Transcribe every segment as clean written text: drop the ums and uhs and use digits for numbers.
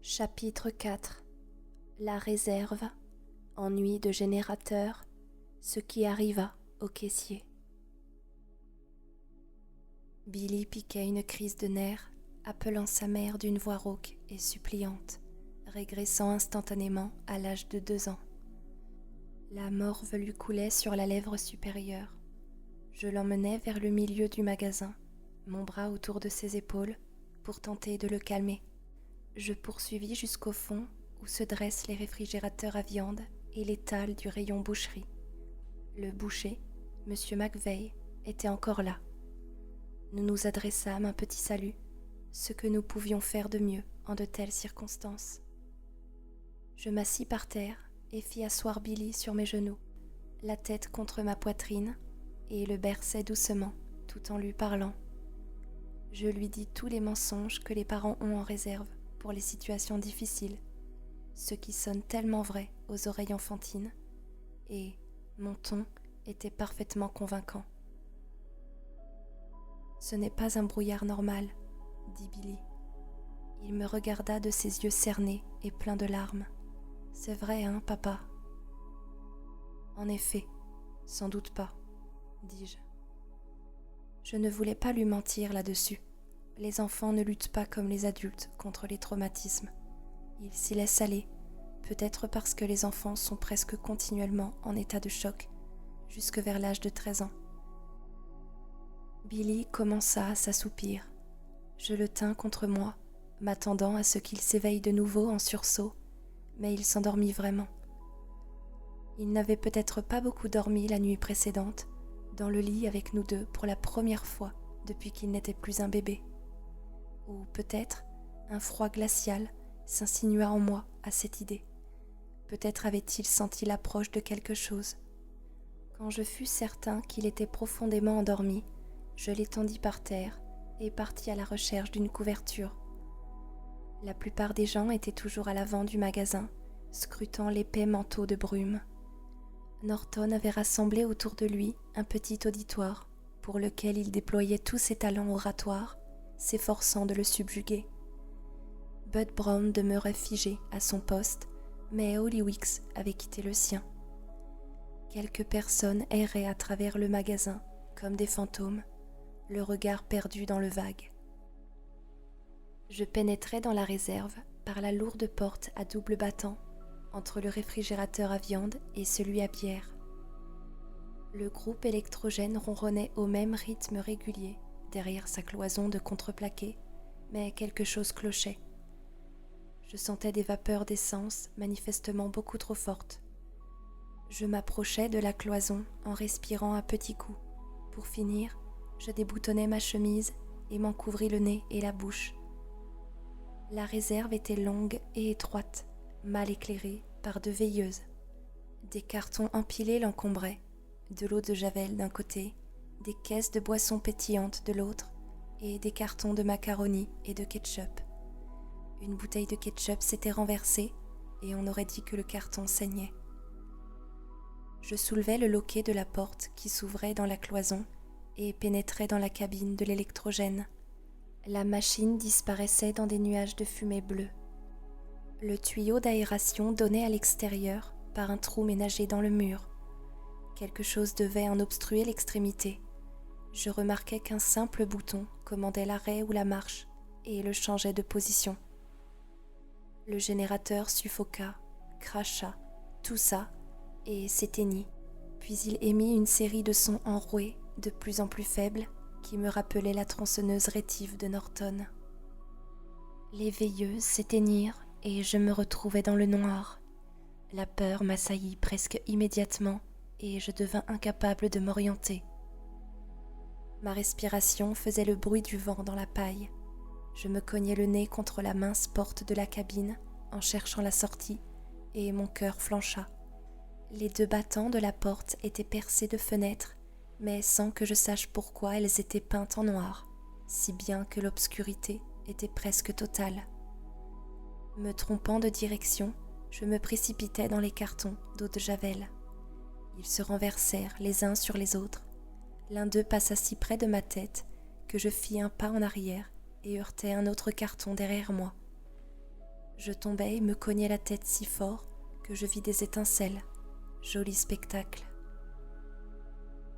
Chapitre 4. La réserve, ennui de générateur, ce qui arriva au caissier. Billy piquait une crise de nerfs, appelant sa mère d'une voix rauque et suppliante, régressant instantanément à l'âge de 2 ans. La morve lui coulait sur la lèvre supérieure. Je l'emmenai vers le milieu du magasin, mon bras autour de ses épaules, pour tenter de le calmer. Je poursuivis jusqu'au fond où se dressent les réfrigérateurs à viande et l'étal du rayon boucherie. Le boucher, M. McVeigh, était encore là. Nous nous adressâmes un petit salut, ce que nous pouvions faire de mieux en de telles circonstances. Je m'assis par terre et fis asseoir Billy sur mes genoux, la tête contre ma poitrine, et le berçai doucement tout en lui parlant. Je lui dis tous les mensonges que les parents ont en réserve pour les situations difficiles, ce qui sonne tellement vrai aux oreilles enfantines, et mon ton était parfaitement convaincant. « Ce n'est pas un brouillard normal, » dit Billy. Il me regarda de ses yeux cernés et pleins de larmes. « C'est vrai, hein, papa ?»« En effet, sans doute pas, » dis-je. Je ne voulais pas lui mentir là-dessus. Les enfants ne luttent pas comme les adultes contre les traumatismes. Ils s'y laissent aller, peut-être parce que les enfants sont presque continuellement en état de choc, jusque vers l'âge de 13 ans. Billy commença à s'assoupir. Je le tins contre moi, m'attendant à ce qu'il s'éveille de nouveau en sursaut, mais il s'endormit vraiment. Il n'avait peut-être pas beaucoup dormi la nuit précédente, dans le lit avec nous deux pour la première fois depuis qu'il n'était plus un bébé. Ou peut-être un froid glacial s'insinua en moi à cette idée. Peut-être avait-il senti l'approche de quelque chose. Quand je fus certain qu'il était profondément endormi, je l'étendis par terre et partis à la recherche d'une couverture. La plupart des gens étaient toujours à l'avant du magasin, scrutant l'épais manteau de brume. Norton avait rassemblé autour de lui un petit auditoire pour lequel il déployait tous ses talents oratoires, s'efforçant de le subjuguer. Bud Brown demeurait figé à son poste, mais Holly Weeks avait quitté le sien. Quelques personnes erraient à travers le magasin comme des fantômes, le regard perdu dans le vague. Je pénétrai dans la réserve par la lourde porte à double battant entre le réfrigérateur à viande et celui à bière. Le groupe électrogène ronronnait au même rythme régulier derrière sa cloison de contreplaqué, mais quelque chose clochait. Je sentais des vapeurs d'essence manifestement beaucoup trop fortes. Je m'approchai de la cloison en respirant à petits coups. Pour finir, je déboutonnai ma chemise et m'en couvris le nez et la bouche. La réserve était longue et étroite, mal éclairée par 2 veilleuses. Des cartons empilés l'encombraient, de l'eau de javel d'un côté, des caisses de boissons pétillantes de l'autre et des cartons de macaroni et de ketchup. Une bouteille de ketchup s'était renversée et on aurait dit que le carton saignait. Je soulevai le loquet de la porte qui s'ouvrait dans la cloison et pénétrai dans la cabine de l'électrogène. La machine disparaissait dans des nuages de fumée bleue. Le tuyau d'aération donnait à l'extérieur par un trou ménagé dans le mur. Quelque chose devait en obstruer l'extrémité. Je remarquai qu'un simple bouton commandait l'arrêt ou la marche et le changeait de position. Le générateur suffoqua, cracha, toussa et s'éteignit. Puis il émit une série de sons enroués, de plus en plus faibles, qui me rappelaient la tronçonneuse rétive de Norton. Les veilleuses s'éteignirent et je me retrouvai dans le noir. La peur m'assaillit presque immédiatement et je devins incapable de m'orienter. Ma respiration faisait le bruit du vent dans la paille. Je me cognai le nez contre la mince porte de la cabine en cherchant la sortie et mon cœur flancha. Les 2 battants de la porte étaient percés de fenêtres, mais sans que je sache pourquoi elles étaient peintes en noir, si bien que l'obscurité était presque totale. Me trompant de direction, je me précipitai dans les cartons d'eau de javel. Ils se renversèrent les uns sur les autres. L'un d'eux passa si près de ma tête que je fis un pas en arrière et heurtai un autre carton derrière moi. Je tombais et me cognais la tête si fort que je vis des étincelles. Joli spectacle.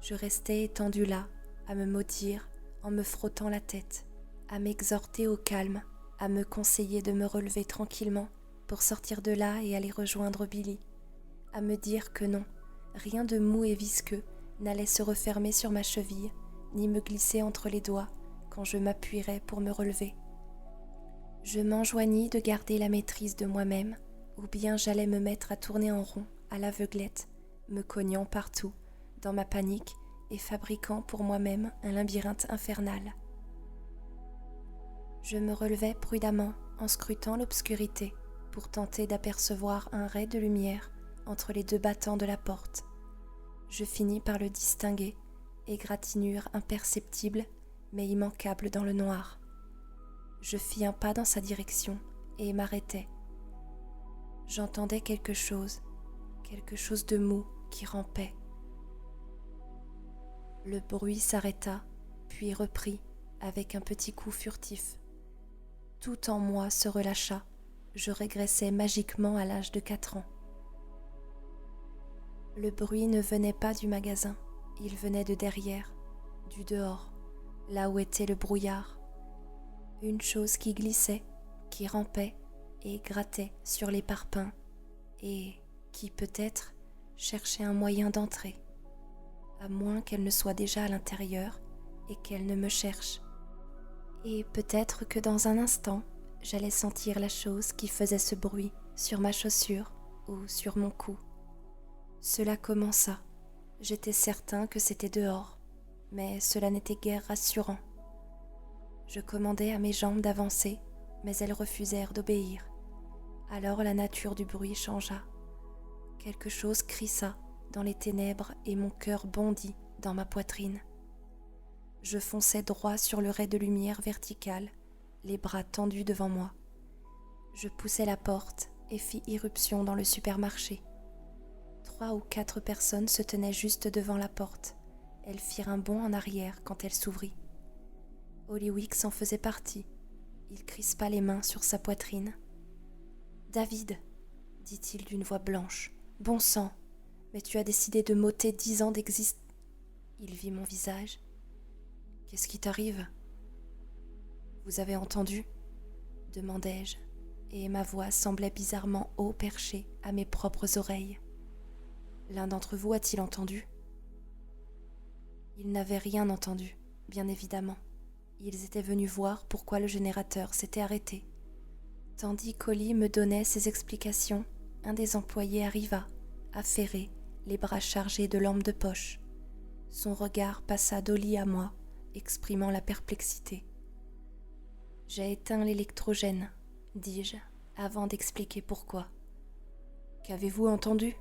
Je restais étendue là, à me maudire en me frottant la tête, à m'exhorter au calme, à me conseiller de me relever tranquillement pour sortir de là et aller rejoindre Billy, à me dire que non, rien de mou et visqueux n'allait se refermer sur ma cheville, ni me glisser entre les doigts quand je m'appuierais pour me relever. Je m'enjoignis de garder la maîtrise de moi-même, ou bien j'allais me mettre à tourner en rond, à l'aveuglette, me cognant partout, dans ma panique et fabriquant pour moi-même un labyrinthe infernal. Je me relevais prudemment en scrutant l'obscurité pour tenter d'apercevoir un ray de lumière entre les deux battants de la porte. Je finis par le distinguer, égratignure imperceptible mais immanquable dans le noir. Je fis un pas dans sa direction et m'arrêtai. J'entendais quelque chose de mou qui rampait. Le bruit s'arrêta, puis reprit avec un petit coup furtif. Tout en moi se relâcha, je régressais magiquement à l'âge de 4 ans. Le bruit ne venait pas du magasin, il venait de derrière, du dehors, là où était le brouillard. Une chose qui glissait, qui rampait et grattait sur les parpaings et qui, peut-être, cherchait un moyen d'entrer, à moins qu'elle ne soit déjà à l'intérieur et qu'elle ne me cherche. Et peut-être que dans un instant, j'allais sentir la chose qui faisait ce bruit sur ma chaussure ou sur mon cou. Cela commença. J'étais certain que c'était dehors, mais cela n'était guère rassurant. Je commandai à mes jambes d'avancer, mais elles refusèrent d'obéir. Alors la nature du bruit changea. Quelque chose crissa dans les ténèbres et mon cœur bondit dans ma poitrine. Je fonçai droit sur le ray de lumière verticale, les bras tendus devant moi. Je poussai la porte et fis irruption dans le supermarché. 3 ou 4 personnes se tenaient juste devant la porte. Elles firent un bond en arrière quand elle s'ouvrit. Hollywick en faisait partie. Il crispa les mains sur sa poitrine. « David, dit-il d'une voix blanche, bon sang, mais tu as décidé de m'ôter 10 ans d'existence. » Il vit mon visage. « Qu'est-ce qui t'arrive ? » ?»« Vous avez entendu ? » demandai-je, et ma voix semblait bizarrement haut perchée à mes propres oreilles. L'un d'entre vous a-t-il entendu ? Ils n'avaient rien entendu, bien évidemment. Ils étaient venus voir pourquoi le générateur s'était arrêté. Tandis qu'Olly me donnait ses explications, un des employés arriva, affairé, les bras chargés de lampes de poche. Son regard passa d'Olly à moi, exprimant la perplexité. « J'ai éteint l'électrogène, dis-je, avant d'expliquer pourquoi. »« Qu'avez-vous entendu ?»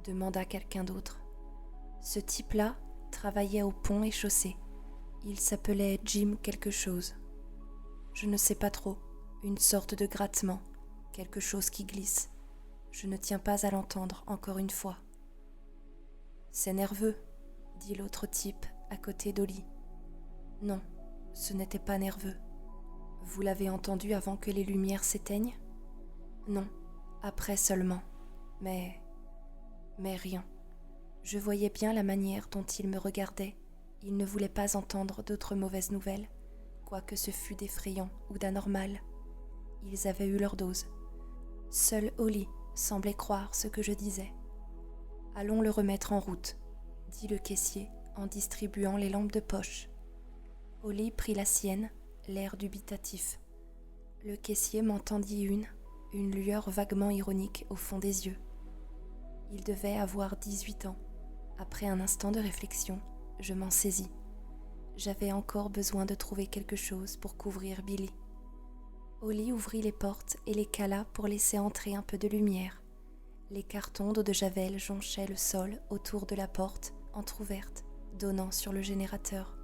demanda quelqu'un d'autre. Ce type-là travaillait au pont et chaussée. Il s'appelait Jim quelque chose. Je ne sais pas trop, une sorte de grattement, quelque chose qui glisse. Je ne tiens pas à l'entendre encore une fois. « C'est nerveux, » dit l'autre type à côté d'Olly. « Non, ce n'était pas nerveux. Vous l'avez entendu avant que les lumières s'éteignent ? Non, après seulement. Mais rien. Je voyais bien la manière dont il me regardait. Il ne voulait pas entendre d'autres mauvaises nouvelles, quoique ce fût d'effrayant ou d'anormal. Ils avaient eu leur dose. Seul Olly semblait croire ce que je disais. « Allons le remettre en route, » dit le caissier en distribuant les lampes de poche. Olly prit la sienne, l'air dubitatif. Le caissier m'en tendit une lueur vaguement ironique au fond des yeux. Il devait avoir 18 ans. Après un instant de réflexion, je m'en saisis. J'avais encore besoin de trouver quelque chose pour couvrir Billy. Olly ouvrit les portes et les cala pour laisser entrer un peu de lumière. Les cartons d'eau de javel jonchaient le sol autour de la porte entr'ouverte, donnant sur le générateur.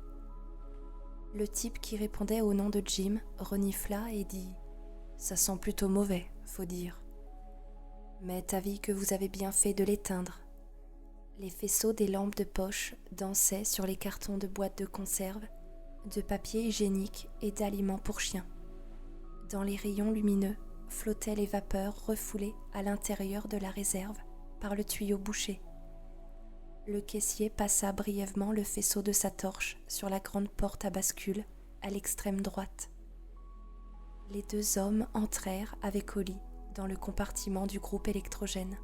Le type qui répondait au nom de Jim renifla et dit « Ça sent plutôt mauvais, faut dire. Mais avis que vous avez bien fait de l'éteindre. » Les faisceaux des lampes de poche dansaient sur les cartons de boîtes de conserve, de papier hygiénique et d'aliments pour chiens. Dans les rayons lumineux flottaient les vapeurs refoulées à l'intérieur de la réserve par le tuyau bouché. Le caissier passa brièvement le faisceau de sa torche sur la grande porte à bascule à l'extrême droite. Les deux hommes entrèrent avec Holly dans le compartiment du groupe électrogène.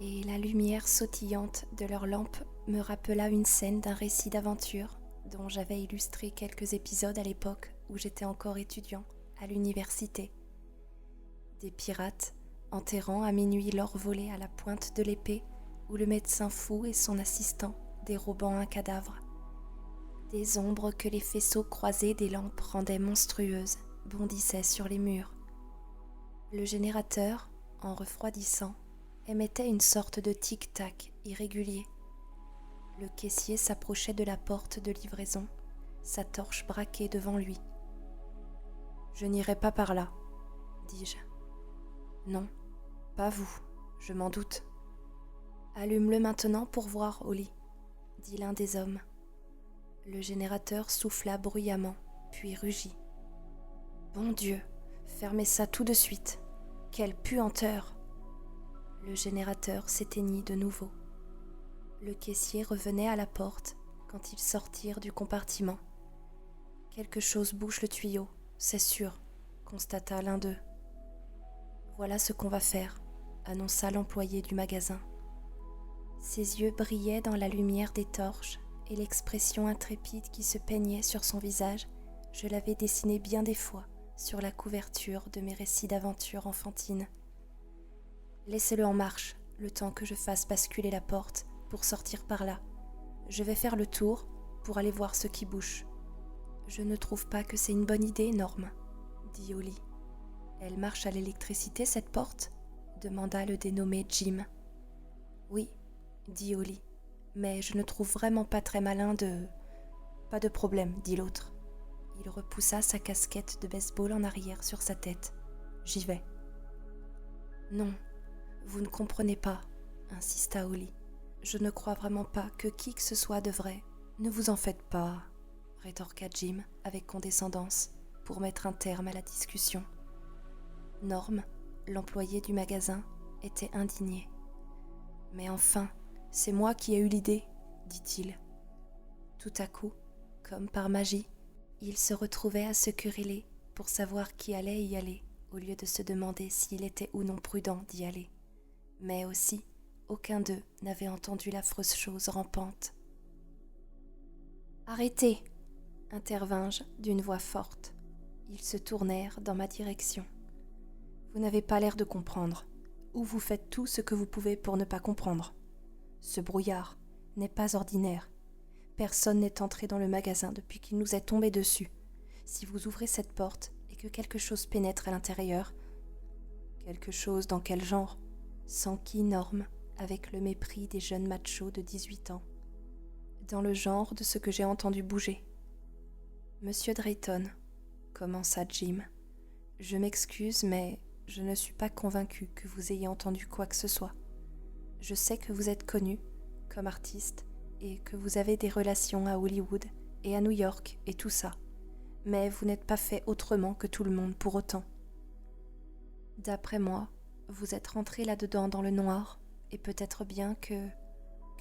Et la lumière sautillante de leurs lampes me rappela une scène d'un récit d'aventure dont j'avais illustré quelques épisodes à l'époque où j'étais encore étudiant à l'université. Des pirates enterrant à minuit l'or volé à la pointe de l'épée ou le médecin fou et son assistant dérobant un cadavre. Des ombres que les faisceaux croisés des lampes rendaient monstrueuses bondissaient sur les murs. Le générateur, en refroidissant, émettait une sorte de tic-tac irrégulier. Le caissier s'approchait de la porte de livraison, sa torche braquée devant lui. « Je n'irai pas par là, » dis-je. « Non, pas vous, je m'en doute. »« Allume-le maintenant pour voir, Holly, » dit l'un des hommes. Le générateur souffla bruyamment, puis rugit. « Bon Dieu, fermez ça tout de suite. Quelle puanteur !» Le générateur s'éteignit de nouveau. Le caissier revenait à la porte quand ils sortirent du compartiment. « Quelque chose bouche le tuyau, c'est sûr, » constata l'un d'eux. « Voilà ce qu'on va faire, » annonça l'employé du magasin. Ses yeux brillaient dans la lumière des torches et l'expression intrépide qui se peignait sur son visage, je l'avais dessinée bien des fois sur la couverture de mes récits d'aventures enfantines. « Laissez-le en marche, le temps que je fasse basculer la porte pour sortir par là. Je vais faire le tour pour aller voir ce qui bouge. »« Je ne trouve pas que c'est une bonne idée, Norm, » dit Holly. « Elle marche à l'électricité, cette porte ?» demanda le dénommé Jim. « Oui, » dit Holly, « mais je ne trouve vraiment pas très malin de... »« Pas de problème, » dit l'autre. Il repoussa sa casquette de baseball en arrière sur sa tête. « J'y vais. »« Non, vous ne comprenez pas, » insista Holly. « Je ne crois vraiment pas que qui que ce soit devrait... »« Ne vous en faites pas, » rétorqua Jim avec condescendance pour mettre un terme à la discussion. Norm, l'employé du magasin, était indigné. « Mais enfin, c'est moi qui ai eu l'idée, » dit-il. Tout à coup, comme par magie, il se retrouvait à se quereller pour savoir qui allait y aller, au lieu de se demander s'il était ou non prudent d'y aller. Mais aussi, aucun d'eux n'avait entendu l'affreuse chose rampante. « Arrêtez !» intervins-je d'une voix forte. Ils se tournèrent dans ma direction. « Vous n'avez pas l'air de comprendre, ou vous faites tout ce que vous pouvez pour ne pas comprendre. Ce brouillard n'est pas ordinaire. Personne n'est entré dans le magasin depuis qu'il nous est tombé dessus. Si vous ouvrez cette porte et que quelque chose pénètre à l'intérieur... » « Quelque chose dans quel genre ?» s'enquit Norm avec le mépris des jeunes machos de 18 ans. « Dans le genre de ce que j'ai entendu bouger. »« Monsieur Drayton, » commença Jim, « je m'excuse, mais je ne suis pas convaincu que vous ayez entendu quoi que ce soit. Je sais que vous êtes connu comme artiste et que vous avez des relations à Hollywood et à New York et tout ça, mais vous n'êtes pas fait autrement que tout le monde pour autant. D'après moi, vous êtes rentré là-dedans dans le noir et peut-être bien que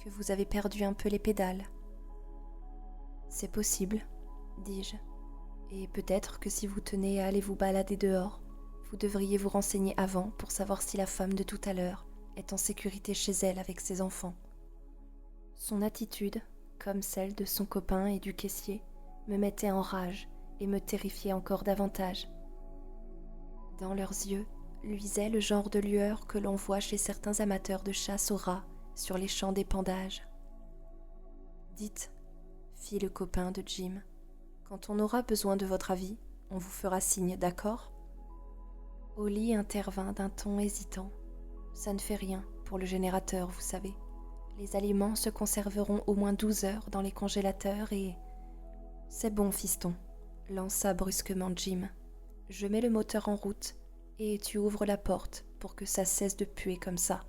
vous avez perdu un peu les pédales. »« C'est possible, » dis-je, « et peut-être que si vous tenez à aller vous balader dehors, vous devriez vous renseigner avant pour savoir si la femme de tout à l'heure est en sécurité chez elle avec ses enfants. » Son attitude, comme celle de son copain et du caissier, me mettait en rage et me terrifiait encore davantage. Dans leurs yeux luisait le genre de lueur que l'on voit chez certains amateurs de chasse aux rats sur les champs d'épandage. « Dites, » fit le copain de Jim, « quand on aura besoin de votre avis, on vous fera signe, d'accord ?» Holly intervint d'un ton hésitant. « Ça ne fait rien pour le générateur, vous savez. Les aliments se conserveront au moins 12 heures dans les congélateurs et... »« C'est bon, fiston, » lança brusquement Jim. « Je mets le moteur en route et tu ouvres la porte pour que ça cesse de puer comme ça. »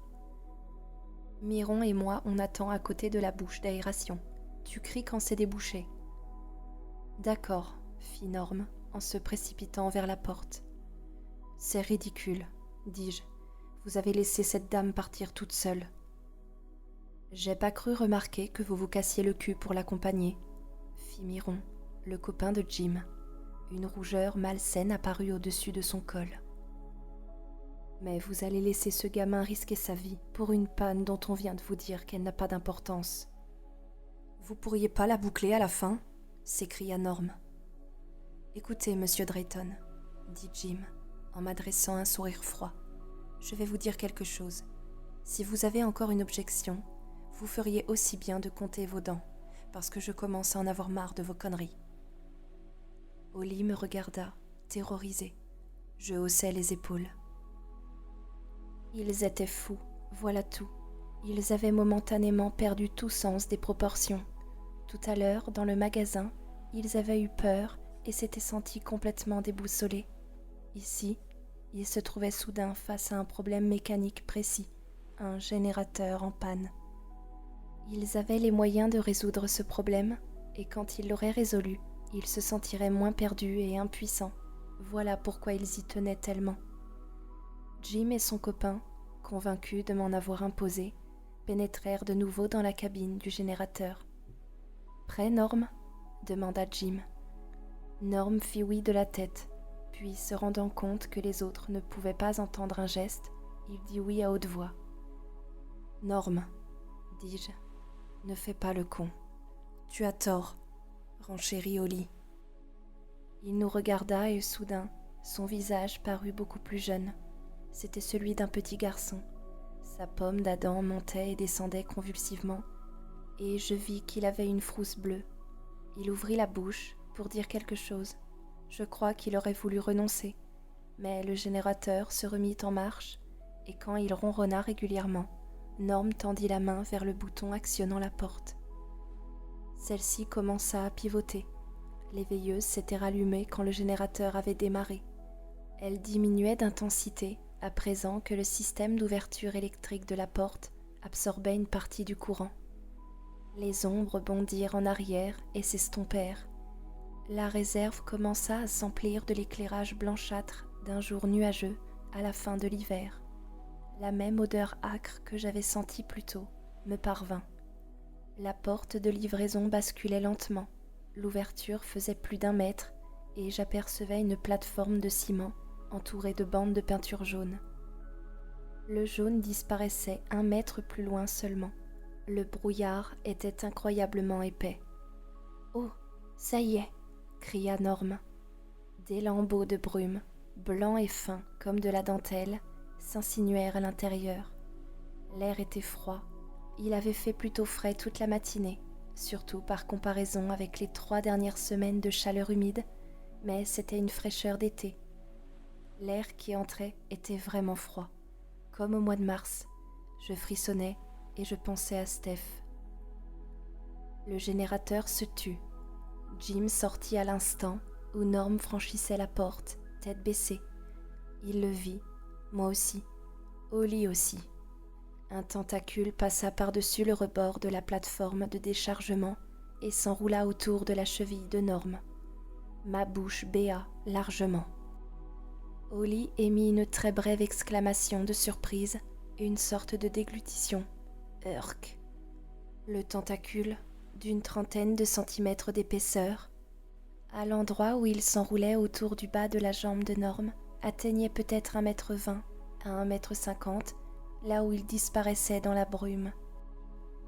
Miron et moi, on attend à côté de la bouche d'aération. Tu cries quand c'est débouché. « D'accord, » fit Norm en se précipitant vers la porte. « C'est ridicule, dis-je. Vous avez laissé cette dame partir toute seule. J'ai pas cru remarquer que vous vous cassiez le cul pour l'accompagner, fit Myron, le copain de Jim. Une rougeur malsaine apparut au-dessus de son col. Mais vous allez laisser ce gamin risquer sa vie pour une panne dont on vient de vous dire qu'elle n'a pas d'importance. Vous pourriez pas la boucler à la fin ? S'écria Norm. Écoutez, monsieur Drayton, dit Jim, en m'adressant un sourire froid. Je vais vous dire quelque chose. Si vous avez encore une objection, vous feriez aussi bien de compter vos dents, parce que je commence à en avoir marre de vos conneries. Holly me regarda, terrorisée. Je haussai les épaules. Ils étaient fous, voilà tout. Ils avaient momentanément perdu tout sens des proportions. Tout à l'heure, dans le magasin, ils avaient eu peur et s'étaient sentis complètement déboussolés. Ici, ils se trouvaient soudain face à un problème mécanique précis, un générateur en panne. Ils avaient les moyens de résoudre ce problème, et quand ils l'auraient résolu, ils se sentiraient moins perdus et impuissants. Voilà pourquoi ils y tenaient tellement. Jim et son copain, convaincus de m'en avoir imposé, pénétrèrent de nouveau dans la cabine du générateur. « Prêt, Norm ?» demanda Jim. Norm fit oui de la tête, puis se rendant compte que les autres ne pouvaient pas entendre un geste, il dit oui à haute voix. « Norm, dis-je, ne fais pas le con. Tu as tort, renchérit Holly. » Il nous regarda et soudain, son visage parut beaucoup plus jeune. C'était celui d'un petit garçon. Sa pomme d'Adam montait et descendait convulsivement, et je vis qu'il avait une frousse bleue. Il ouvrit la bouche pour dire quelque chose. Je crois qu'il aurait voulu renoncer, mais le générateur se remit en marche, et quand il ronronna régulièrement, Norm tendit la main vers le bouton actionnant la porte. Celle-ci commença à pivoter. Les veilleuses s'étaient rallumées quand le générateur avait démarré. Elle diminuait d'intensité à présent que le système d'ouverture électrique de la porte absorbait une partie du courant. Les ombres bondirent en arrière et s'estompèrent. La réserve commença à s'emplir de l'éclairage blanchâtre d'un jour nuageux à la fin de l'hiver. La même odeur âcre que j'avais sentie plus tôt me parvint. La porte de livraison basculait lentement. L'ouverture faisait plus d'1 mètre et j'apercevais une plateforme de ciment entourée de bandes de peinture jaune. Le jaune disparaissait 1 mètre plus loin seulement. Le brouillard était incroyablement épais. « Oh, ça y est !» cria Norm. Des lambeaux de brume, blancs et fins comme de la dentelle, s'insinuèrent à l'intérieur. L'air était froid. Il avait fait plutôt frais toute la matinée, surtout par comparaison avec les 3 dernières semaines de chaleur humide, mais c'était une fraîcheur d'été. L'air qui entrait était vraiment froid, comme au mois de mars. Je frissonnais et je pensais à Steph. Le générateur se tut. Jim sortit à l'instant où Norm franchissait la porte, tête baissée. Il le vit, moi aussi, Holly aussi. Un tentacule passa par-dessus le rebord de la plateforme de déchargement et s'enroula autour de la cheville de Norm. Ma bouche béa largement. Holly émit une très brève exclamation de surprise, une sorte de déglutition. Urk. Le tentacule, d'une 30aine de centimètres d'épaisseur, à l'endroit où il s'enroulait autour du bas de la jambe de Norm, atteignait peut-être 1,20 m à 1,50 m, là où il disparaissait dans la brume.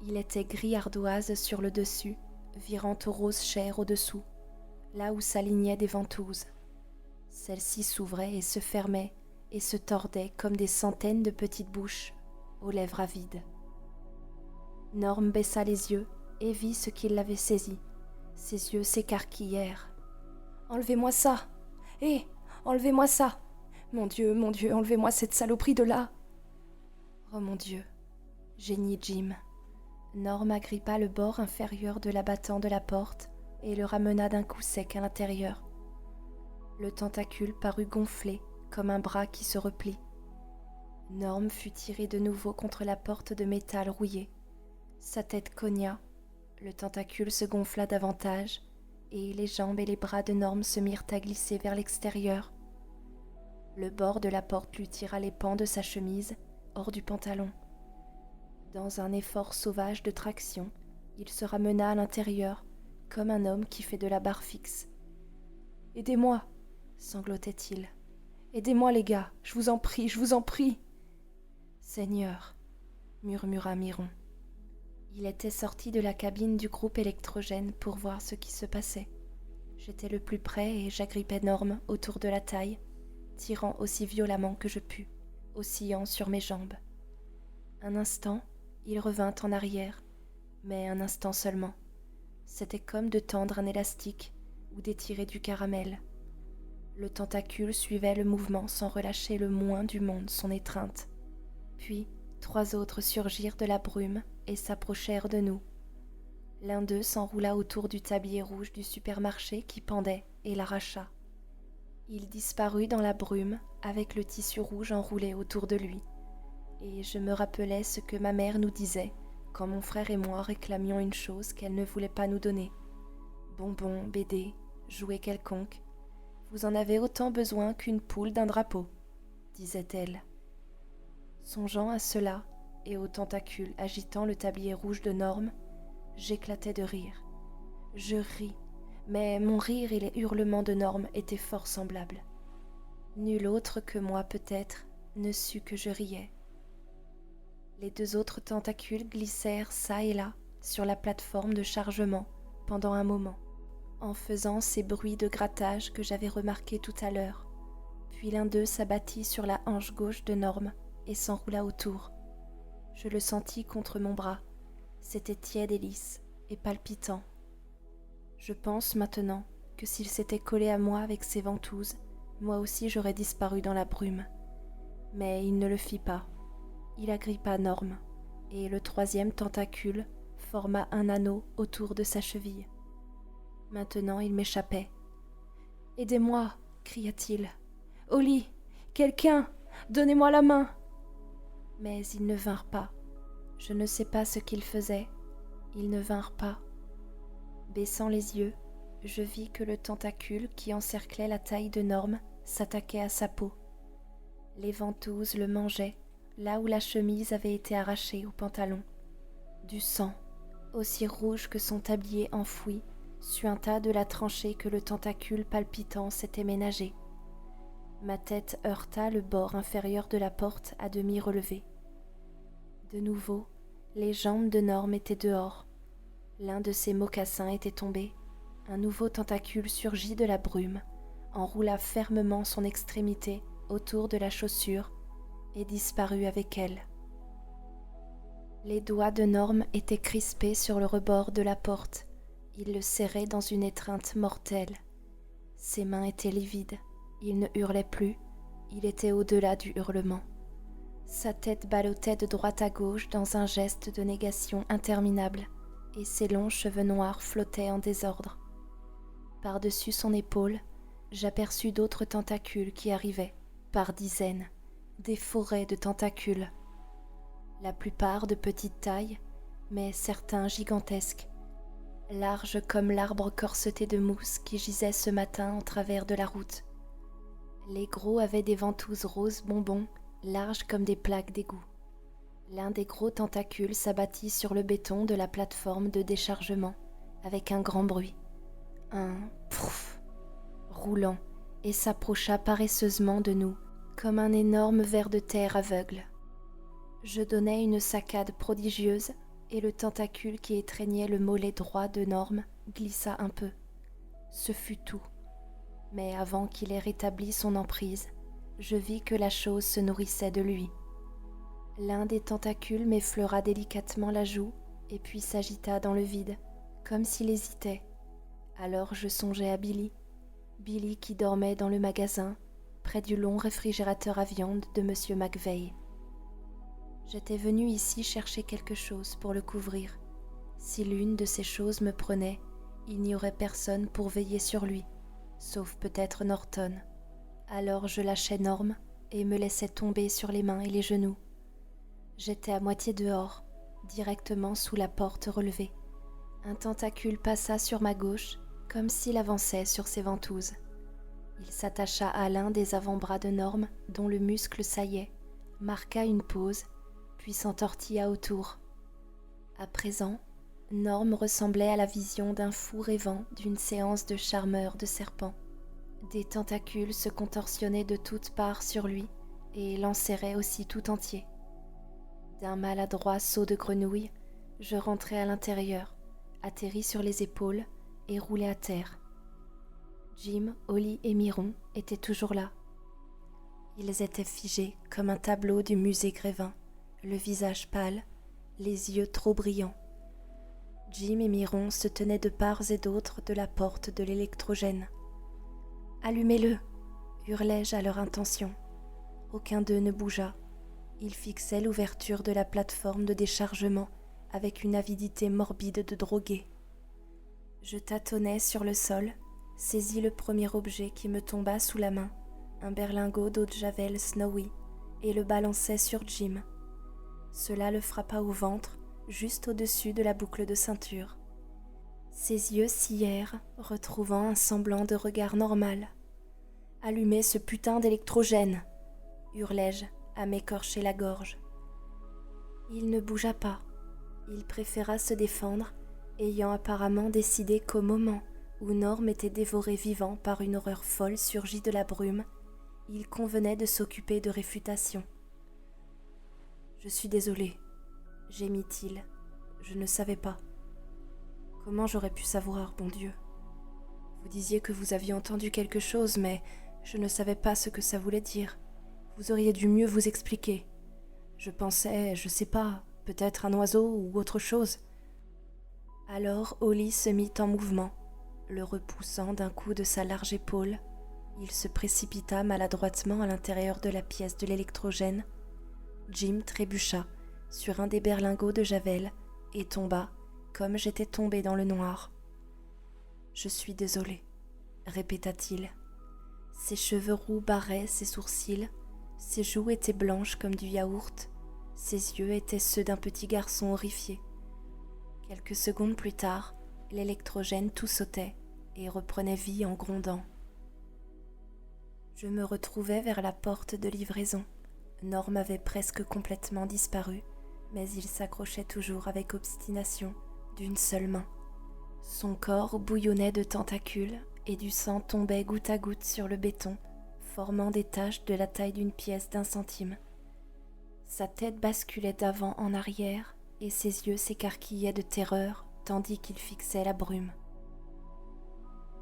Il était gris ardoise sur le dessus, virant au rose chair au-dessous, là où s'alignaient des ventouses. Celles-ci s'ouvraient et se fermaient et se tordaient comme des centaines de petites bouches, aux lèvres avides. Norm baissa les yeux et vit ce qui l'avait saisi. Ses yeux s'écarquillèrent. « Enlevez-moi ça ! Hé, enlevez-moi ça ! Mon Dieu, enlevez-moi cette saloperie de là !» « Oh mon Dieu !» geignit Jim. Norm agrippa le bord inférieur de l'abattant de la porte et le ramena d'un coup sec à l'intérieur. Le tentacule parut gonflé comme un bras qui se replie. Norm fut tiré de nouveau contre la porte de métal rouillée. Sa tête cogna, le tentacule se gonfla davantage et les jambes et les bras de Norm se mirent à glisser vers l'extérieur. Le bord de la porte lui tira les pans de sa chemise hors du pantalon. Dans un effort sauvage de traction, il se ramena à l'intérieur, comme un homme qui fait de la barre fixe. « Aidez-moi » sanglotait-il. « Aidez-moi les gars, je vous en prie, je vous en prie !»« Seigneur » murmura Miron. Il était sorti de la cabine du groupe électrogène pour voir ce qui se passait. J'étais le plus près et j'agrippais Norm autour de la taille, tirant aussi violemment que je pus, oscillant sur mes jambes. Un instant, il revint en arrière, mais un instant seulement. C'était comme de tendre un élastique ou d'étirer du caramel. Le tentacule suivait le mouvement sans relâcher le moins du monde son étreinte. Puis, 3 autres surgirent de la brume et s'approchèrent de nous. L'un d'eux s'enroula autour du tablier rouge du supermarché qui pendait et l'arracha. Il disparut dans la brume avec le tissu rouge enroulé autour de lui. Et je me rappelais ce que ma mère nous disait quand mon frère et moi réclamions une chose qu'elle ne voulait pas nous donner. Bonbons, BD, jouets quelconques. Vous en avez autant besoin qu'une poule d'un drapeau, disait-elle. Songeant à cela et aux tentacules agitant le tablier rouge de Norm, j'éclatais de rire. Je ris, mais mon rire et les hurlements de Norm étaient fort semblables. Nul autre que moi peut-être ne sut que je riais. Les 2 autres tentacules glissèrent çà et là sur la plateforme de chargement pendant un moment, en faisant ces bruits de grattage que j'avais remarqués tout à l'heure. Puis l'un d'eux s'abattit sur la hanche gauche de Norm et s'enroula autour. Je le sentis contre mon bras. C'était tiède et lisse et palpitant. Je pense maintenant que s'il s'était collé à moi avec ses ventouses, moi aussi j'aurais disparu dans la brume. Mais il ne le fit pas. Il agrippa Norm, et le 3e tentacule forma un anneau autour de sa cheville. Maintenant il m'échappait. « Aidez-moi » cria-t-il. « Oli, quelqu'un, donnez-moi la main !» Mais ils ne vinrent pas. Je ne sais pas ce qu'ils faisaient. Ils ne vinrent pas. Baissant les yeux, je vis que le tentacule qui encerclait la taille de Norm s'attaquait à sa peau. Les ventouses le mangeaient, là où la chemise avait été arrachée au pantalon. Du sang, aussi rouge que son tablier enfoui, suinta de la tranchée que le tentacule palpitant s'était ménagée. Ma tête heurta le bord inférieur de la porte à demi relevée. De nouveau, les jambes de Norm étaient dehors. L'un de ses mocassins était tombé. Un nouveau tentacule surgit de la brume, enroula fermement son extrémité autour de la chaussure et disparut avec elle. Les doigts de Norm étaient crispés sur le rebord de la porte. Il le serrait dans une étreinte mortelle. Ses mains étaient livides. Il ne hurlait plus. Il était au-delà du hurlement. Sa tête ballottait de droite à gauche dans un geste de négation interminable, et ses longs cheveux noirs flottaient en désordre. Par-dessus son épaule, j'aperçus d'autres tentacules qui arrivaient, par dizaines, des forêts de tentacules. La plupart de petite taille, mais certains gigantesques, larges comme l'arbre corseté de mousse qui gisait ce matin en travers de la route. Les gros avaient des ventouses roses bonbons, larges comme des plaques d'égout. L'un des gros tentacules s'abattit sur le béton de la plateforme de déchargement, avec un grand bruit. Un pouf, roulant, et s'approcha paresseusement de nous, comme un énorme ver de terre aveugle. Je donnai une saccade prodigieuse, et le tentacule qui étreignait le mollet droit de Norm glissa un peu. Ce fut tout. Mais avant qu'il ait rétabli son emprise, je vis que la chose se nourrissait de lui. L'un des tentacules m'effleura délicatement la joue et puis s'agita dans le vide, comme s'il hésitait. Alors je songeai à Billy qui dormait dans le magasin, près du long réfrigérateur à viande de Monsieur McVeigh. J'étais venue ici chercher quelque chose pour le couvrir. Si l'une de ces choses me prenait, il n'y aurait personne pour veiller sur lui, sauf peut-être Norton. Alors je lâchais Norm et me laissais tomber sur les mains et les genoux. J'étais à moitié dehors, directement sous la porte relevée. Un tentacule passa sur ma gauche, comme s'il avançait sur ses ventouses. Il s'attacha à l'un des avant-bras de Norm, dont le muscle saillait, marqua une pause, puis s'entortilla autour. À présent, Norm ressemblait à la vision d'un fou rêvant d'une séance de charmeurs de serpents. Des tentacules se contorsionnaient de toutes parts sur lui et l'enserraient aussi tout entier. D'un maladroit saut de grenouille, je rentrai à l'intérieur, atterris sur les épaules et roulai à terre. Jim, Holly et Myron étaient toujours là. Ils étaient figés comme un tableau du musée Grévin, le visage pâle, les yeux trop brillants. Jim et Myron se tenaient de part et d'autre de la porte de l'électrogène. « Allumez-le » hurlai-je à leur intention. Aucun d'eux ne bougea. Ils fixaient l'ouverture de la plateforme de déchargement avec une avidité morbide de drogué. Je tâtonnai sur le sol, saisis le premier objet qui me tomba sous la main, un berlingot d'eau de javel Snowy, et le balançai sur Jim. Cela le frappa au ventre, juste au-dessus de la boucle de ceinture. Ses yeux sillèrent, retrouvant un semblant de regard normal. « Allumez ce putain d'électrogène !» hurlai-je à m'écorcher la gorge. Il ne bougea pas. Il préféra se défendre, ayant apparemment décidé qu'au moment où Norm était dévoré vivant par une horreur folle surgie de la brume, il convenait de s'occuper de réfutation. « Je suis désolé, » gémit-il. « Je ne savais pas. » « Comment j'aurais pu savoir, bon Dieu ? Vous disiez que vous aviez entendu quelque chose, mais je ne savais pas ce que ça voulait dire. Vous auriez dû mieux vous expliquer. Je pensais, je sais pas, peut-être un oiseau ou autre chose. » Alors Holly se mit en mouvement. Le repoussant d'un coup de sa large épaule, il se précipita maladroitement à l'intérieur de la pièce de l'électrogène. Jim trébucha sur un des berlingots de javel et tomba comme j'étais tombé dans le noir. « Je suis désolé, » répéta-t-il. Ses cheveux roux barraient ses sourcils, ses joues étaient blanches comme du yaourt, ses yeux étaient ceux d'un petit garçon horrifié. Quelques secondes plus tard, l'électrogène tout sautait et reprenait vie en grondant. Je me retrouvais vers la porte de livraison. Norm avait presque complètement disparu, mais il s'accrochait toujours avec obstination d'une seule main. Son corps bouillonnait de tentacules et du sang tombait goutte à goutte sur le béton, formant des taches de la taille d'une pièce d'1 centime. Sa tête basculait d'avant en arrière et ses yeux s'écarquillaient de terreur tandis qu'il fixait la brume.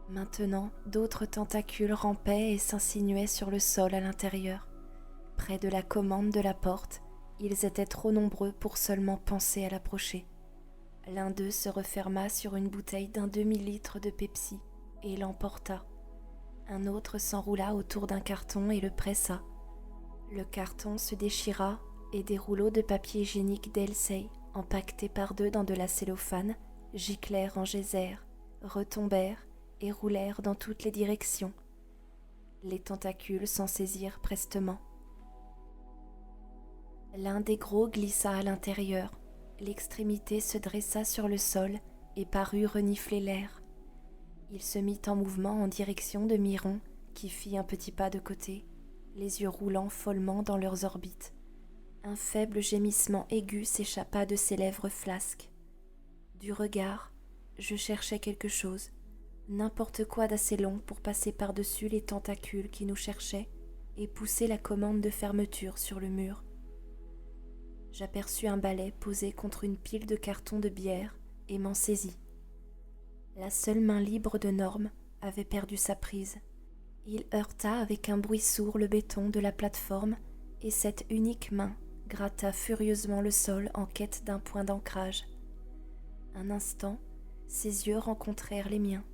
Maintenant, d'autres tentacules rampaient et s'insinuaient sur le sol à l'intérieur. Près de la commande de la porte, ils étaient trop nombreux pour seulement penser à l'approcher. L'un d'eux se referma sur une bouteille d'1 demi-litre de Pepsi et l'emporta. Un autre s'enroula autour d'un carton et le pressa. Le carton se déchira et des rouleaux de papier hygiénique d'Elsey, empaquetés par deux dans de la cellophane, giclèrent en geysers, retombèrent et roulèrent dans toutes les directions. Les tentacules s'en saisirent prestement. L'un des gros glissa à l'intérieur. L'extrémité se dressa sur le sol et parut renifler l'air. Il se mit en mouvement en direction de Myron, qui fit un petit pas de côté, les yeux roulant follement dans leurs orbites. Un faible gémissement aigu s'échappa de ses lèvres flasques. Du regard, je cherchais quelque chose, n'importe quoi d'assez long pour passer par-dessus les tentacules qui nous cherchaient et pousser la commande de fermeture sur le mur. J'aperçus un balai posé contre une pile de cartons de bière et m'en saisis. La seule main libre de Norm avait perdu sa prise. Il heurta avec un bruit sourd le béton de la plateforme et cette unique main gratta furieusement le sol en quête d'un point d'ancrage. Un instant, ses yeux rencontrèrent les miens.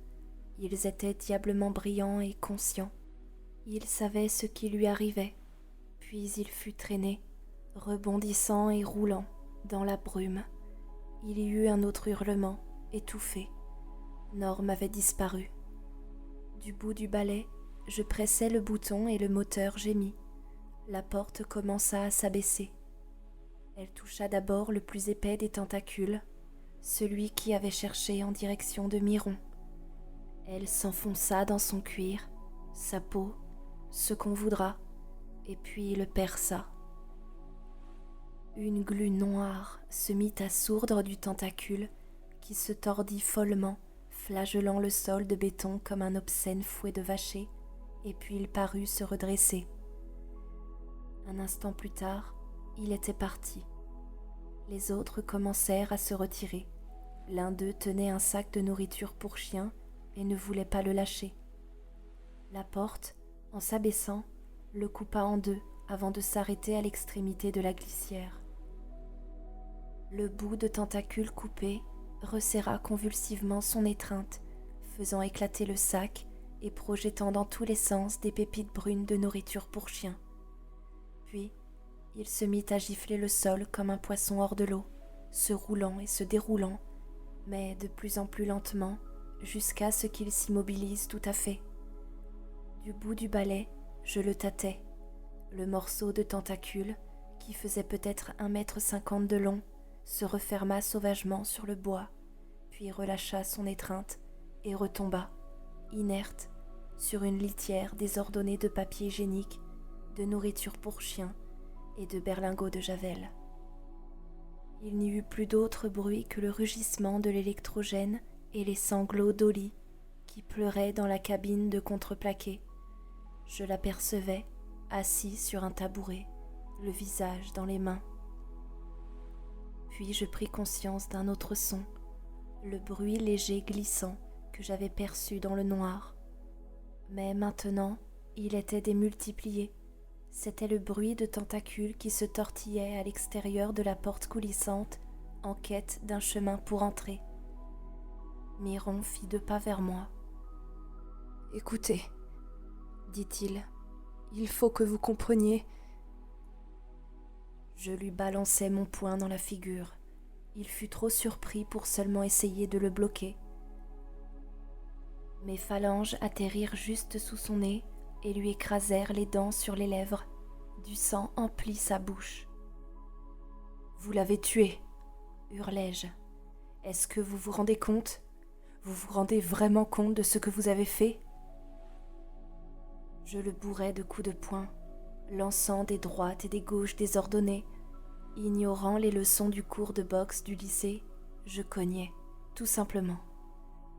Ils étaient diablement brillants et conscients. Il savait ce qui lui arrivait, puis il fut traîné, rebondissant et roulant, dans la brume. Il y eut un autre hurlement, étouffé. Norm avait disparu. Du bout du balai, je pressai le bouton et le moteur gémit. La porte commença à s'abaisser. Elle toucha d'abord le plus épais des tentacules, celui qui avait cherché en direction de Myron. Elle s'enfonça dans son cuir, sa peau, ce qu'on voudra, et puis le perça. Une glu noire se mit à sourdre du tentacule qui se tordit follement, flagellant le sol de béton comme un obscène fouet de vacher, et puis il parut se redresser. Un instant plus tard, il était parti. Les autres commencèrent à se retirer. L'un d'eux tenait un sac de nourriture pour chien et ne voulait pas le lâcher. La porte, en s'abaissant, le coupa en deux avant de s'arrêter à l'extrémité de la glissière. Le bout de tentacule coupé resserra convulsivement son étreinte, faisant éclater le sac et projetant dans tous les sens des pépites brunes de nourriture pour chien. Puis, il se mit à gifler le sol comme un poisson hors de l'eau, se roulant et se déroulant, mais de plus en plus lentement, jusqu'à ce qu'il s'immobilise tout à fait. Du bout du balai, je le tâtais. Le morceau de tentacule, qui faisait peut-être 1,50 m de long, se referma sauvagement sur le bois, puis relâcha son étreinte et retomba, inerte, sur une litière désordonnée de papier hygiénique, de nourriture pour chien et de berlingots de javel. Il n'y eut plus d'autre bruit que le rugissement de l'électrogène et les sanglots d'Oli qui pleurait dans la cabine de contreplaqué. Je l'apercevais, assis sur un tabouret, le visage dans les mains. Puis je pris conscience d'un autre son, le bruit léger glissant que j'avais perçu dans le noir. Mais maintenant, il était démultiplié. C'était le bruit de tentacules qui se tortillaient à l'extérieur de la porte coulissante en quête d'un chemin pour entrer. Miron fit 2 pas vers moi. « Écoutez, dit-il, il faut que vous compreniez. » Je lui balançai mon poing dans la figure. Il fut trop surpris pour seulement essayer de le bloquer. Mes phalanges atterrirent juste sous son nez et lui écrasèrent les dents sur les lèvres. Du sang emplit sa bouche. « Vous l'avez tué, hurlai-je. Est-ce que vous vous rendez compte ? Vous vous rendez vraiment compte de ce que vous avez fait ? Je le bourrai de coups de poing, lançant des droites et des gauches désordonnées. Ignorant les leçons du cours de boxe du lycée, je cognais, tout simplement.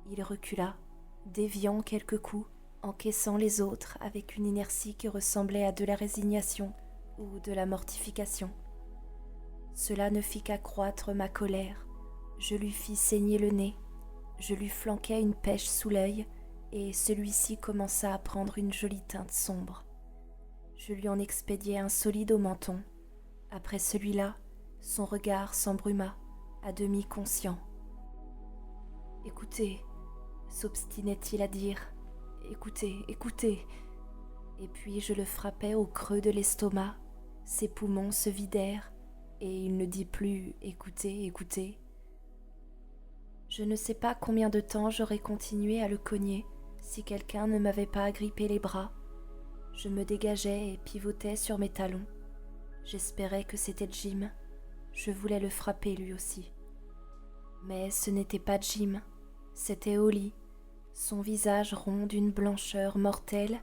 Il recula, déviant quelques coups, encaissant les autres avec une inertie qui ressemblait à de la résignation ou de la mortification. Cela ne fit qu'accroître ma colère. Je lui fis saigner le nez, je lui flanquai une pêche sous l'œil et celui-ci commença à prendre une jolie teinte sombre. Je lui en expédiai un solide au menton. Après celui-là, son regard s'embruma, à demi conscient. « Écoutez, s'obstinait-il à dire, « écoutez, écoutez. » Et puis je le frappai au creux de l'estomac, ses poumons se vidèrent, et il ne dit plus « écoutez, écoutez ». Je ne sais pas combien de temps j'aurais continué à le cogner si quelqu'un ne m'avait pas agrippé les bras. Je me dégageais et pivotais sur mes talons. J'espérais que c'était Jim. Je voulais le frapper lui aussi. Mais ce n'était pas Jim, c'était Oli, son visage rond d'une blancheur mortelle,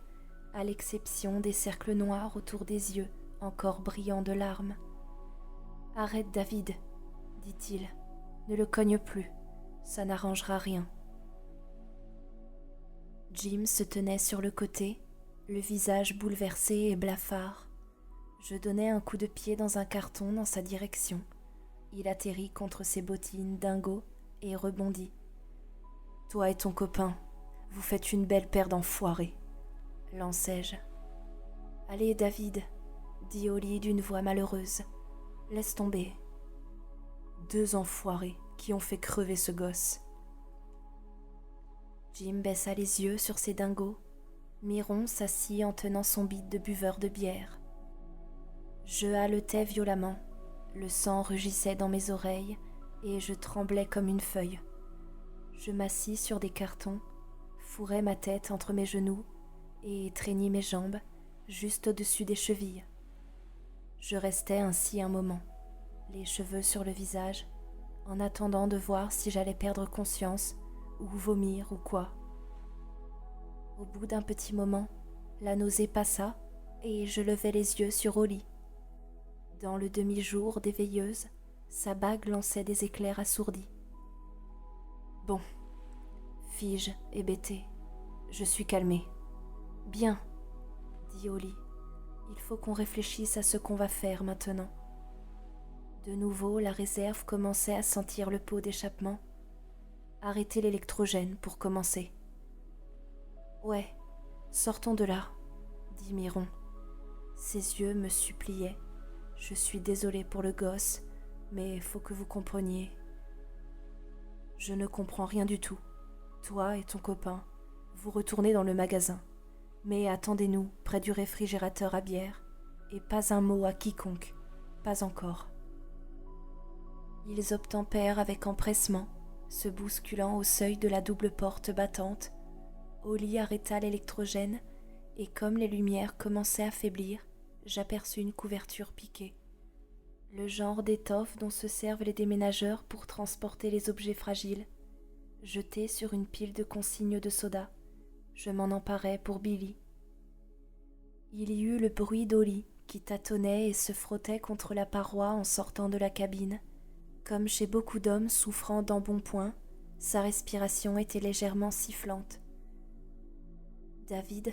à l'exception des cercles noirs autour des yeux, encore brillants de larmes. « Arrête, David, » dit-il, « ne le cogne plus, ça n'arrangera rien. » Jim se tenait sur le côté, le visage bouleversé et blafard. Je donnai un coup de pied dans un carton dans sa direction. Il atterrit contre ses bottines dingo et rebondit. « Toi et ton copain, vous faites une belle paire d'enfoirés, » lançai-je. « Allez, David, » dit Oli d'une voix malheureuse. « Laisse tomber. » 2 enfoirés qui ont fait crever ce gosse. Jim baissa les yeux sur ses dingos. Miron s'assit en tenant son bide de buveur de bière. Je haletais violemment, le sang rugissait dans mes oreilles et je tremblais comme une feuille. Je m'assis sur des cartons, fourrai ma tête entre mes genoux et étreignis mes jambes juste au-dessus des chevilles. Je restais ainsi un moment, les cheveux sur le visage, en attendant de voir si j'allais perdre conscience ou vomir ou quoi. Au bout d'un petit moment, La nausée passa et je levai les yeux sur Oli. Dans le demi-jour des veilleuses, sa bague lançait des éclairs assourdis. « Bon, fis-je hébété, je suis calmée. »« Bien, » dit Oli, « il faut qu'on réfléchisse à ce qu'on va faire maintenant. » De nouveau, la réserve commençait à sentir le pot d'échappement. « Arrêtez l'électrogène pour commencer. »« Ouais, sortons de là, » dit Miron. Ses yeux me suppliaient. Je suis désolée pour le gosse, mais faut que vous compreniez. Je ne comprends rien du tout. Toi et ton copain, vous retournez dans le magasin, mais attendez-nous près du réfrigérateur à bière, et pas un mot à quiconque, pas encore. Ils obtempèrent avec empressement, se bousculant au seuil de la double porte battante. Oli arrêta l'électrogène, et comme les lumières commençaient à faiblir, j'aperçus une couverture piquée. Le genre d'étoffe dont se servent les déménageurs pour transporter les objets fragiles. Jeté sur une pile de consignes de soda, je m'en emparai pour Billy. Il y eut le bruit d'Oli qui tâtonnait et se frottait contre la paroi en sortant de la cabine. Comme chez beaucoup d'hommes souffrant d'embonpoint, sa respiration était légèrement sifflante. « David ?»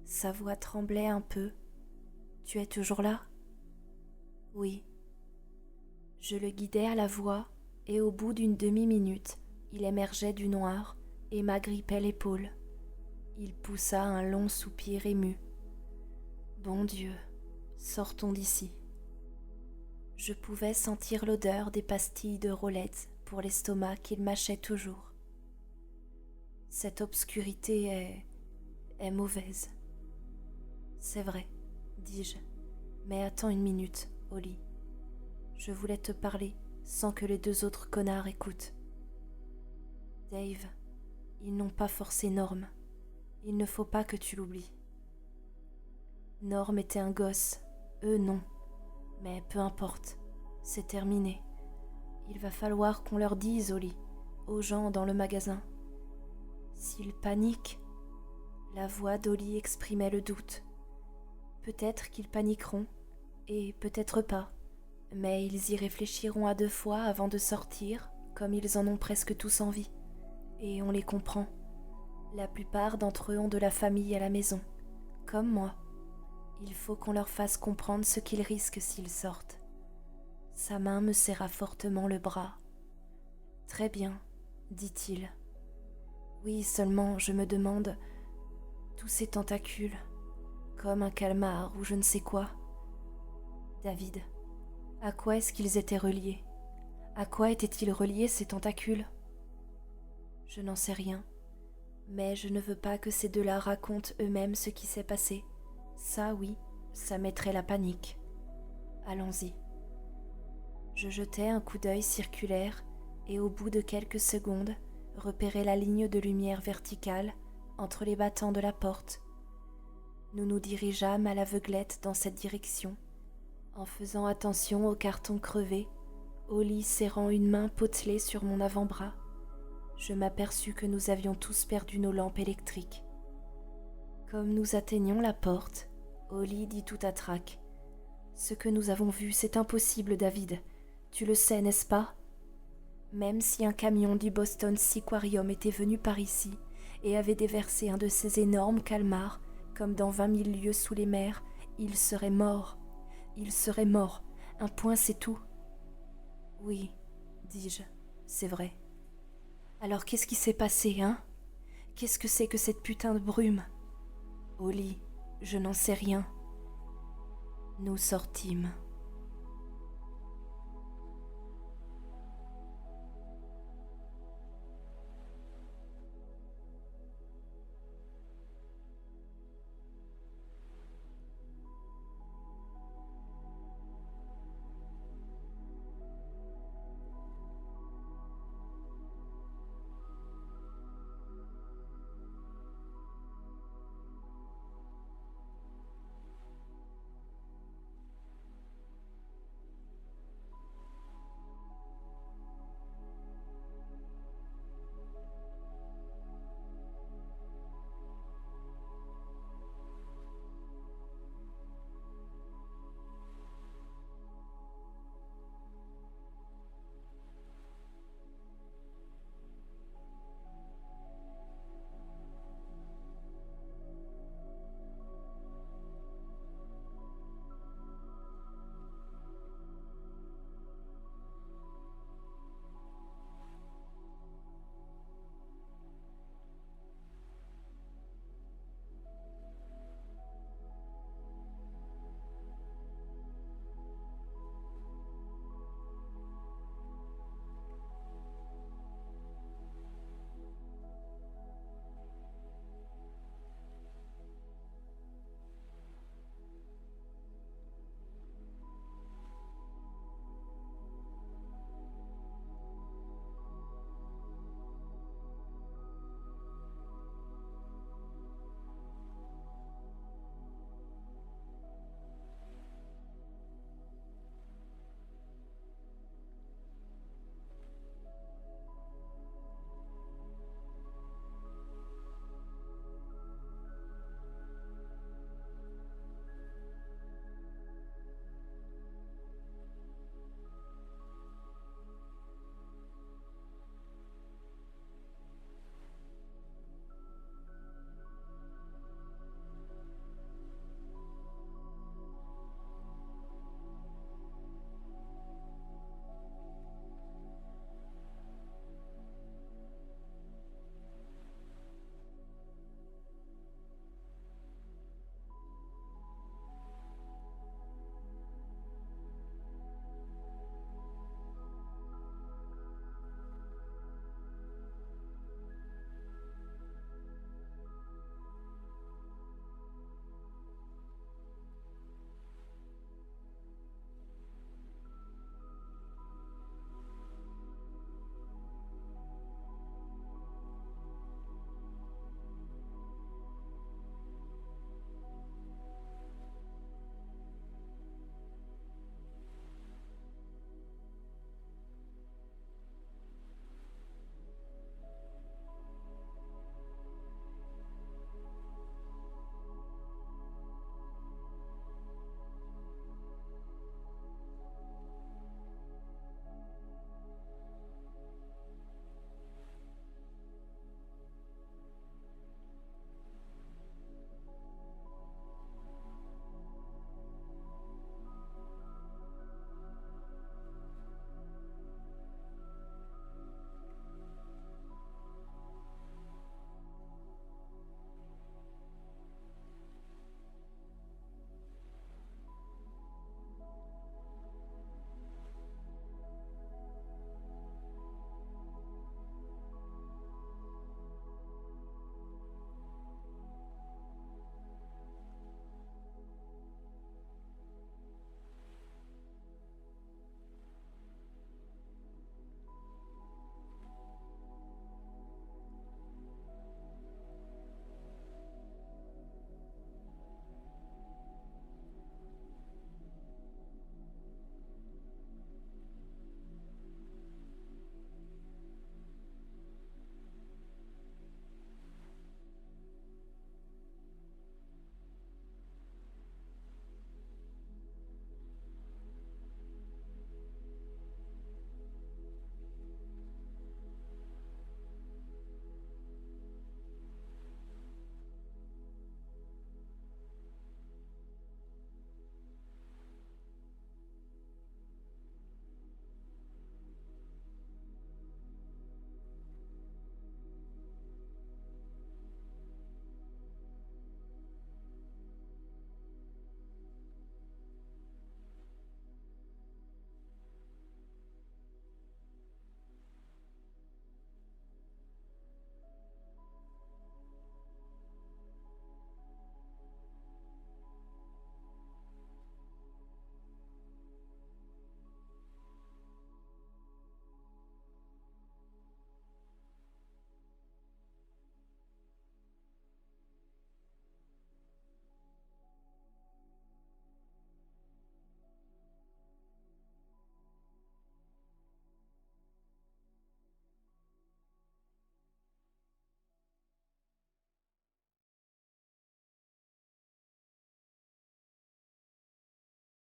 Sa voix tremblait un peu. « Tu es toujours là ?»« Oui. » Je le guidai à la voix et au bout d'une demi-minute, il émergeait du noir et m'agrippait l'épaule. Il poussa un long soupir ému. « Bon Dieu, sortons d'ici. » Je pouvais sentir l'odeur des pastilles de Rolette pour l'estomac qu'il mâchait toujours. « Cette obscurité est mauvaise. »« C'est vrai, » dis-je, « mais attends une minute, Oli. Je voulais te parler sans que les deux autres connards écoutent. Dave, ils n'ont pas forcé Norm. Il ne faut pas que tu l'oublies. Norm était un gosse, eux non. Mais peu importe, c'est terminé. Il va falloir qu'on leur dise, Oli, aux gens dans le magasin. S'ils paniquent, la voix d'Oli exprimait le doute. Peut-être qu'ils paniqueront, et peut-être pas, mais ils y réfléchiront à deux fois avant de sortir, comme ils en ont presque tous envie. Et on les comprend. La plupart d'entre eux ont de la famille à la maison, comme moi. Il faut qu'on leur fasse comprendre ce qu'ils risquent s'ils sortent. Sa main me serra fortement le bras. « Très bien, » dit-il. « Oui, seulement je me demande, tous ces tentacules, comme un calmar ou je ne sais quoi. David, à quoi est-ce qu'ils étaient reliés? À quoi étaient-ils reliés ces tentacules? Je n'en sais rien, mais je ne veux pas que ces deux-là racontent eux-mêmes ce qui s'est passé. Ça, oui, ça mettrait la panique. Allons-y. » Je jetai un coup d'œil circulaire et au bout de quelques secondes, repérai la ligne de lumière verticale entre les battants de la porte. Nous nous dirigeâmes à l'aveuglette dans cette direction, en faisant attention au carton crevé, Oli serrant une main potelée sur mon avant-bras. Je m'aperçus que nous avions tous perdu nos lampes électriques. Comme nous atteignions la porte, Oli dit tout à trac. « Ce que nous avons vu, c'est impossible, David. Tu le sais, n'est-ce pas? Même si un camion du Boston Seaquarium était venu par ici et avait déversé un de ces énormes calmars, comme dans 20 000 lieues sous les mers, il serait mort. Il serait mort. Un point, c'est tout. »« Oui, » dis-je, « c'est vrai. » Alors qu'est-ce qui s'est passé, hein? Qu'est-ce que c'est que cette putain de brume? Oli, je n'en sais rien. Nous sortîmes.